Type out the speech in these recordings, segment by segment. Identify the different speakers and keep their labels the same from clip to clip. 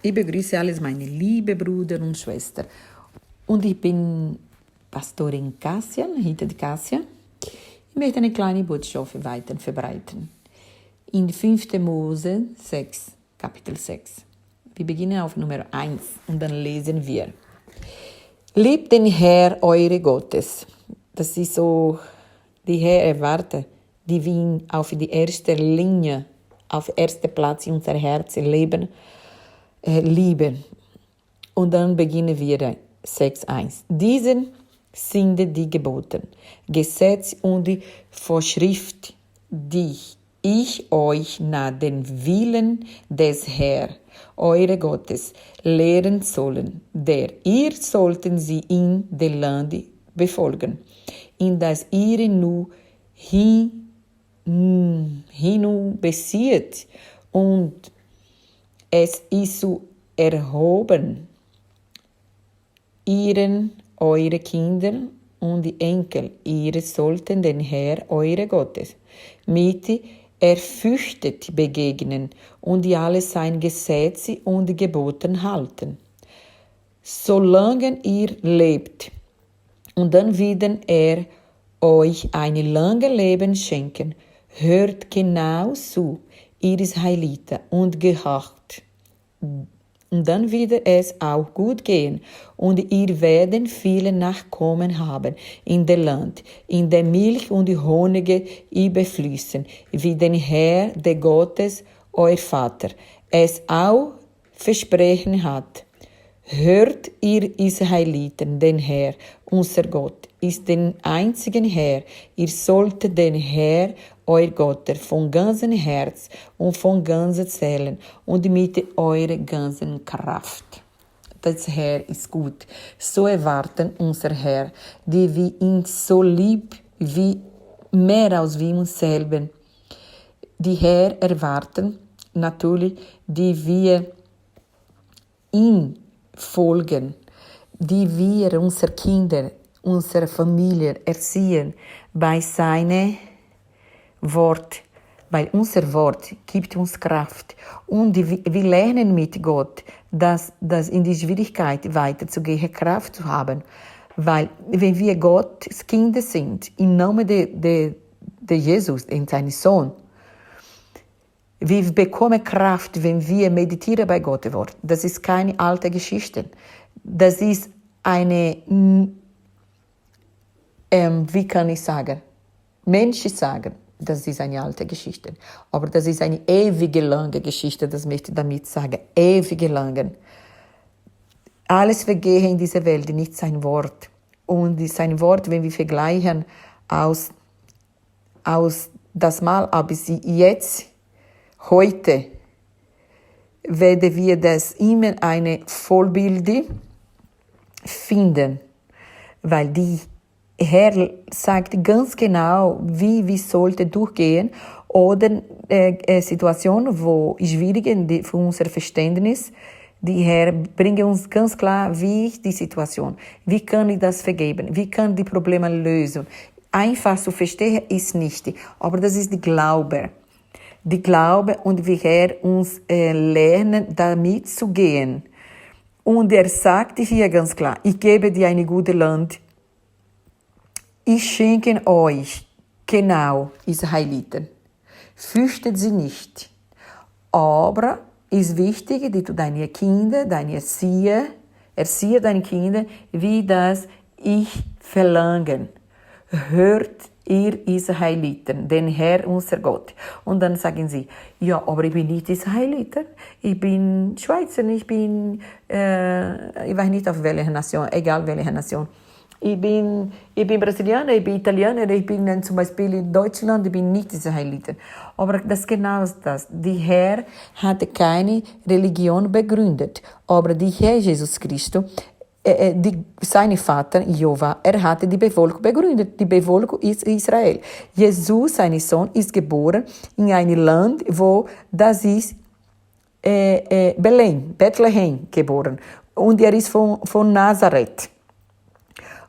Speaker 1: Ich begrüße alles meine liebe Brüder und Schwestern. Und ich bin Pastorin Cássia, Rita die Cássia. Ich möchte eine kleine Botschaft weiter verbreiten. In 5. Mose 6, Kapitel 6. Wir beginnen auf Nummer 1 und dann lesen wir. Liebt den Herr, eure Gottes. Das ist so, die Herr erwartet, die wir ihn auf die erste Linie, auf ersten Platz in unser Herz lieben. Und dann beginnen wir 6.1. Diesen sind die Gebote, Gesetz und die Vorschrift, die ich euch nach dem Willen des Herrn, eure Gottes, lehren sollen, der ihr sollten sie in dem Land befolgen, in das ihr nu hinubezieht, und es ist zu erhoben, eure Kinder und die Enkel, ihr sollten den Herr, eure Gottes, mit erfürchtet begegnen und die alle seine Gesetze und Gebote halten, solange ihr lebt. Und dann wird euch ein langes Leben schenken. Hört genau zu, ihr Israeliten, und gehorcht. Und dann wird es auch gut gehen, und ihr werdet viele Nachkommen haben in dem Land, in der Milch und die Honig überfließen, wie den Herr, der Gottes, euer Vater, es auch versprochen hat. Hört ihr Israeliten, den Herr, unser Gott, ist den einzigen Herr. Ihr solltet den Herr, euer Gott, von ganzem Herz und von ganzer Seele und mit eurer ganzen Kraft. Das Herr ist gut. So erwarten unser Herr, die wir ihn so lieb wie mehr als wie uns selber. Die Herr erwarten natürlich, die wir ihn folgen, die wir unsere Kinder, unsere Familie erziehen bei seinem Wort, weil unser Wort gibt uns Kraft, und wir lernen mit Gott, dass in die Schwierigkeit weiterzugehen, Kraft zu haben, weil wenn wir Gottes Kinder sind, im Namen de Jesus, in seinem Sohn, wir bekommen Kraft, wenn wir meditieren bei Gottes Wort. Das ist keine alte Geschichte. Das ist eine, wie kann ich sagen, Menschen sagen, das ist eine alte Geschichte. Aber das ist eine ewige lange Geschichte, das möchte ich damit sagen. Ewige lange. Alles vergehe in dieser Welt, nicht sein Wort. Und sein Wort, wenn wir vergleichen aus das Mal, aber sie jetzt, heute, werden wir das immer eine Vollbild finden, weil die Herr sagt ganz genau, wie wir sollten durchgehen, oder Situationen, wo schwierig sind für unser Verständnis. Die Herr bringt uns ganz klar, wie ist die Situation, wie kann ich das vergeben, wie kann die Probleme lösen. Einfach zu verstehen ist nicht, aber das ist die Glaube. Die Glaube, und wie Herr uns lernen, damit zu gehen. Und er sagt hier ganz klar, ich gebe dir ein gutes Land. Ich schenke euch, genau, Israeliten. Fürchtet sie nicht. Aber es ist wichtig, dass du deine Kinder, deine Erzieher deine Kinder, wie das ich verlange. Hört ihr Israeliten, den Herr, unser Gott. Und dann sagen sie, ja, aber ich bin nicht Israeliter, ich bin Schweizer, ich weiß nicht auf welche Nation, egal welche Nation. Ich bin Brasilianer, ich bin Italiener, ich bin zum Beispiel in Deutschland, ich bin nicht Israeliter. Aber das ist genau das. Die Herr hat keine Religion begründet, aber der Herr Jesus Christus, sein Vater, Jehova, hatte die Bevolkung begründet. Die Bevolkung ist Israel. Jesus, sein Sohn, ist geboren in einem Land, wo das ist Bethlehem geboren. Und er ist von Nazareth.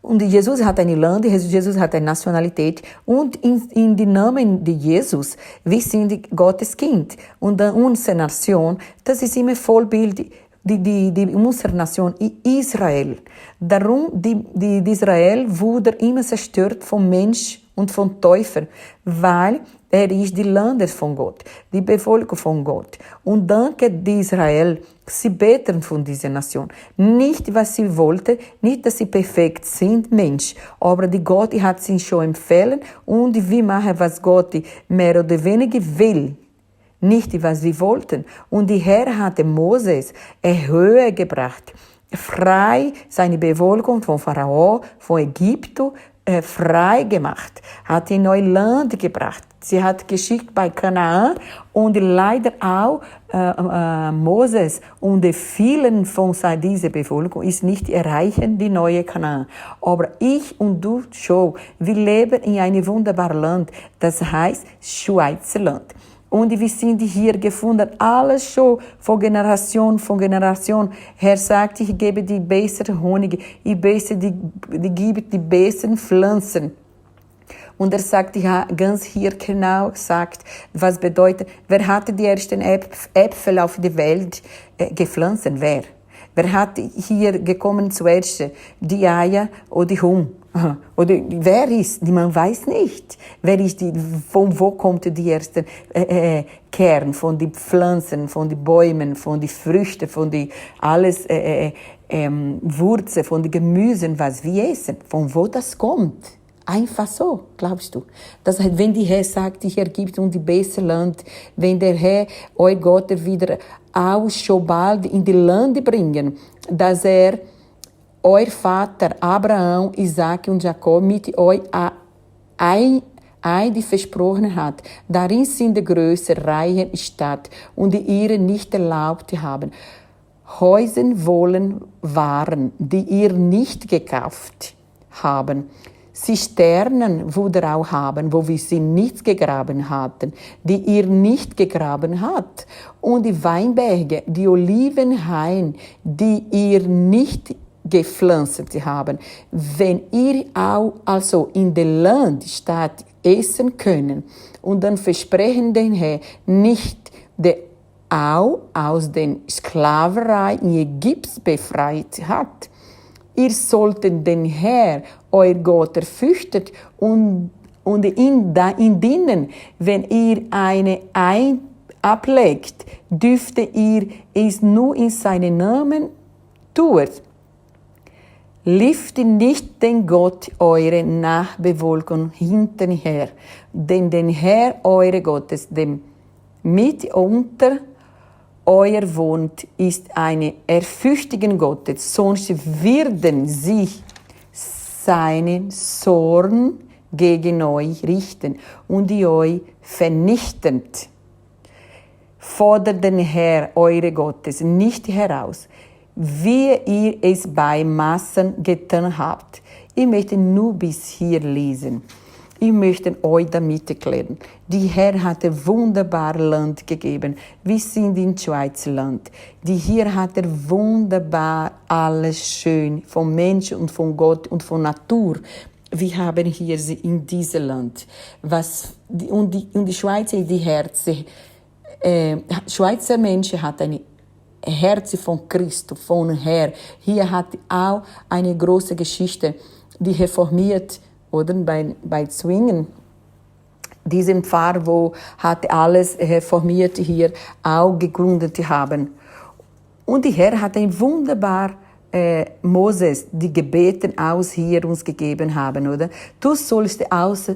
Speaker 1: Und Jesus hat ein Land, Jesus hat eine Nationalität. Und in den Namen de Jesus, wir sind Gottes Kind. Und unsere Nation, das ist immer Vollbild unsere Nation Israel. Darum, die Israel wurde immer zerstört vom Mensch und vom Teufel, weil ist die Länder von Gott, die Bevölkerung von Gott. Und danke die Israel, sie beten von dieser Nation. Nicht, was sie wollten, nicht, dass sie perfekt sind, Mensch, aber die Gott hat sie schon empfehlen und wir machen, was Gott mehr oder weniger will. Nicht, was wir wollten. Und die Herr hatte Moses Höhe gebracht, frei seine Bevölkerung von Pharao, von Ägypten, frei gemacht, hat in neues Land gebracht. Sie hat geschickt bei Kanaan und leider auch Moses und die vielen von dieser Bevölkerung ist nicht erreichen, die neue Kanaan. Aber ich und du schon, wir leben in einem wunderbaren Land, das heißt Schweizerland. Und wir sind hier gefunden, alles schon von Generation. Herr sagt, ich gebe die besseren Honig, ich gebe die besseren Pflanzen. Und er sagt, ja, ganz hier genau sagt, was bedeutet, wer hatte die ersten Äpfel auf die Welt gepflanzt? Wer? Wer hat hier gekommen zuerst? Die Eier oder die Huhn? Oder wer ist? Man weiß nicht. Wer ist von wo kommt die erste Kern von den Pflanzen, von den Bäumen, von den Früchten, von den alles Wurzeln, von den Gemüsen, was wir essen? Von wo das kommt? Einfach so, glaubst du? Das heißt, wenn die Herr sagt, die Herr gibt uns die beste Land, wenn der Herr, euer Gott, wieder auch schon bald in die Lande bringen, dass euer Vater Abraham, Isaac und Jakob mit euch Eid versprochen hat. Darin sind die große reiche Stadt und die ihre nicht erlaubt haben. Häuser wollen Waren, die ihr nicht gekauft haben. Zisternen würde auch haben, wo wir sie nicht gegraben hatten, die ihr nicht gegraben habt. Und die Weinberge, die Olivenhain, die ihr nicht gepflanzt haben. Wenn ihr auch also in der Land, Stadt essen können und dann versprechen den Herr nicht, der auch aus der Sklaverei in Ägypten befreit hat. Ihr solltet den Herr, euer Gott, fürchtet und ihn dienen. Wenn ihr eine Eid ablegt, dürft ihr es nur in seinen Namen tun. Liefert nicht den Gott eure Nachbevölkerung hinterher, denn den Herr, eure Gottes, dem mit unter euer wohnt, ist eine ehrfürchtige Gott, sonst werden sich seinen Zorn gegen euch richten und die euch vernichtend. Fordert den Herr, eure Gottes, nicht heraus, wie ihr es bei Massen getan habt. Ich möchte nur bis hier lesen. Ich möchte euch damit erklären. Die Herr hat ein wunderbares Land gegeben. Wir sind in Schweizerland. Die hier hat wunderbar alles schön vom Menschen und von Gott und von Natur. Wir haben hier in diesem Land. Die Schweizer, die Herz. Schweizer Menschen hat eine Herz von Christus, von Herr. Hier hat auch eine große Geschichte, die reformiert oder bei Zwingen. Diesem Pfarr, wo hat alles reformiert hier auch gegründet haben. Und die Herr hat ein wunderbar Moses, die Gebeten aus hier uns gegeben haben, oder? Du sollst außer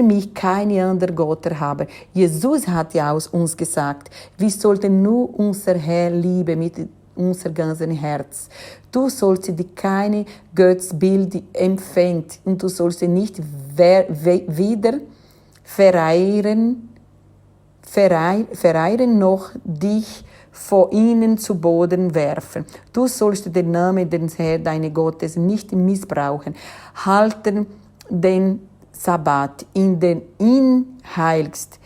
Speaker 1: mich keine andere Götter haben. Jesus hat ja aus uns gesagt, wir sollten nur unser Herr lieben mit unser ganzen Herz. Du sollst dir keine Götzbild empfängt und du sollst nicht wieder verehren noch dich vor ihnen zu Boden werfen. Du sollst den Namen des Herrn, deines Gottes, nicht missbrauchen. Halten den Sabbat in den ihn heiligst.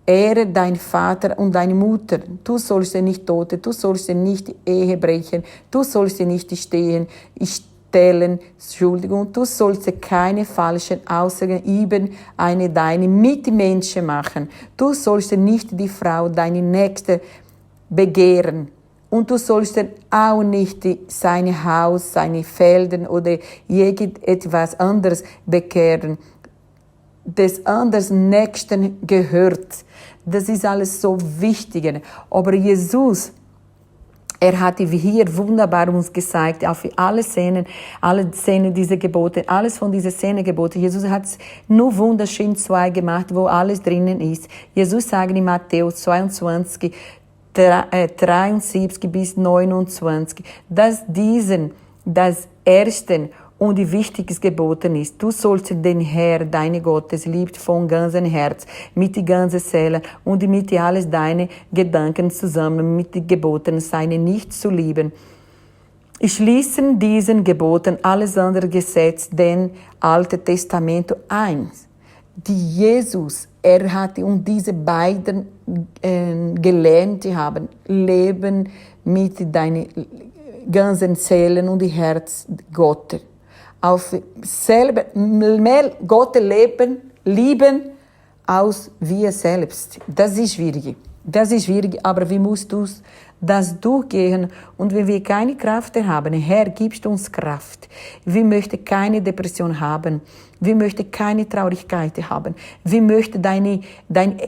Speaker 1: Ehre dein Vater und deine Mutter. Du sollst nicht töten, du sollst nicht Ehe brechen, du sollst nicht stehlen, du sollst keine falschen Aussagen über deine Mitmenschen machen. Du sollst nicht die Frau, deine Nächste, begehren. Und du sollst auch nicht sein Haus, seine Felder oder irgendetwas anderes bekehren, des anderen Nächsten gehört. Das ist alles so wichtig. Aber Jesus, er hat hier wunderbar uns gezeigt, auf alle Szenen dieser Gebote, alles von diesen Szenengeboten. Jesus hat nur wunderschön 2 gemacht, wo alles drinnen ist. Jesus sagt in Matthäus 22, 73 bis 29, dass das erste und die wichtigste Geboten ist. Du sollst den Herrn, deine Gottes, liebt von ganzem Herz, mit die ganze Seele und mit alles deine Gedanken zusammen, mit den Geboten seine nicht zu lieben. Schließen diesen Geboten alles andere Gesetz, den Alten Testament ein. Die Jesus, er hat diese beiden gelernt haben, leben mit deinen ganzen Seelen und die Herz Gottes. Auf selber mehr Gott lieben als wir selbst. Das ist schwierig. Das ist schwierig, aber wir müssen das durchgehen. Und wenn wir keine Kraft haben, Herr, gibst uns Kraft. Wir möchten keine Depression haben. Wir möchten keine Traurigkeit haben. Wir möchten deine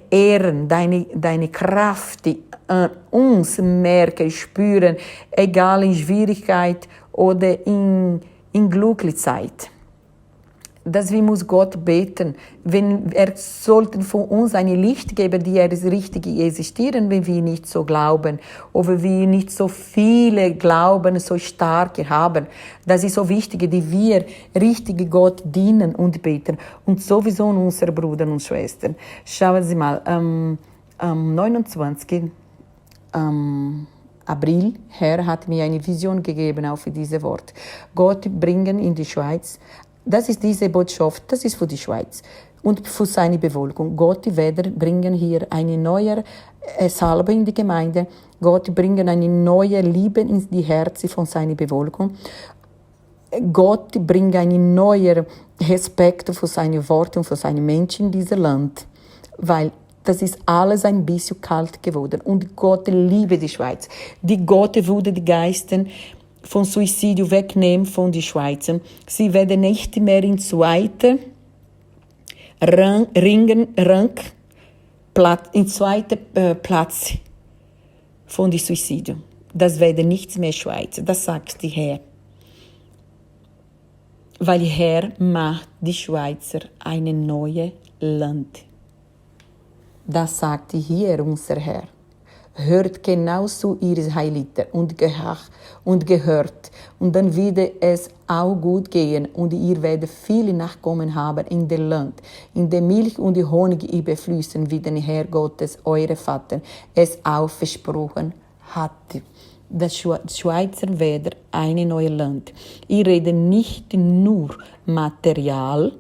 Speaker 1: Ehren, deine Kraft uns merken, spüren, egal in Schwierigkeit oder in glückliche Zeit. Dass wir muss Gott beten, wenn sollte von uns ein Licht geben, die richtig existieren, wenn wir nicht so glauben oder wir nicht so viele Glauben so stark haben. Das ist so wichtig, dass wir richtig Gott dienen und beten und sowieso unsere Brüder und Schwestern. Schauen Sie mal, am 29. April, Herr hat mir eine Vision gegeben auf dieses Wort. Gott bringen in die Schweiz. Das ist diese Botschaft, das ist für die Schweiz und für seine Bewölkung. Gott wird bringen hier eine neue Salbe in die Gemeinde. Gott bringen eine neue Liebe in die Herzen von seiner Bewölkung. Gott bringt einen neuen Respekt für seine Worte und für seine Menschen in diesem Land. Weil das ist alles ein bisschen kalt geworden. Und Gott liebe die Schweiz. Die Gott würde die Geisten von Suizid wegnehmen von den Schweizern. Sie werden nicht mehr in zweiter Platz von den Suiziden. Das werden nichts mehr Schweizer. Das sagt der Herr. Weil Herr macht die Schweizer ein neues Land. Das sagt hier unser Herr. Hört genau zu ihres Heiligen und gehört. Und dann wird es auch gut gehen und ihr werdet viele Nachkommen haben in dem Land, in der Milch und die Honig überfließen, wie der Herr Gottes, eure Vater, es auch versprochen hat. Das Schweizer werden ein neues Land. Ich rede nicht nur Material,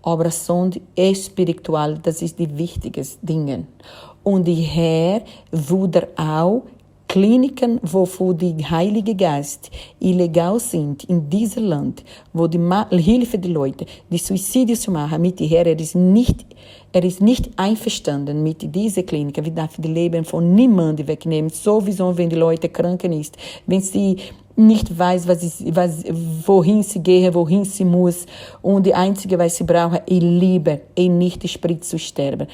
Speaker 1: aber sondern spiritual, das ist die wichtigsten Dinge. Und die Herr würde auch Kliniken, wo für die Heilige Geist illegal sind in diesem Land, wo die Hilfe der Leute, die Suizide zu machen mit dem Herr, er ist nicht einverstanden mit dieser Klinik. Wir dürfen das Leben von niemandem wegnehmen, sowieso wenn die Leute krank sind, wenn sie nicht weiß, wohin sie gehen, wohin sie muss. Und die Einzige, was sie brauchen, ist Liebe, nicht Sprit zu sterben.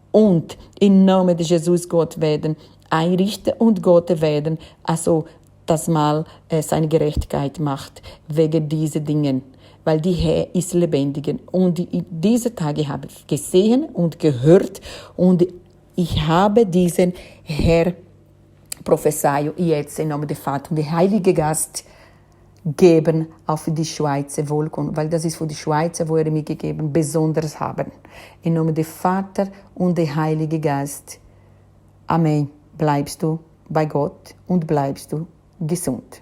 Speaker 1: Und im Namen des Jesus Gott werden einrichten und Gott werden, also das mal seine Gerechtigkeit macht, wegen diesen Dingen. Weil die Herr ist lebendig. Und diese Tage habe ich gesehen und gehört und ich habe diesen Herr Prophezeiung jetzt im Namen des Vaters und des Heiligen Geist geben auf die Schweizer Wolken, weil das ist für die Schweizer, wo er mir gegeben, besonders haben. Im Namen des Vaters und des Heiligen Geist. Amen. Bleibst du bei Gott und bleibst du gesund.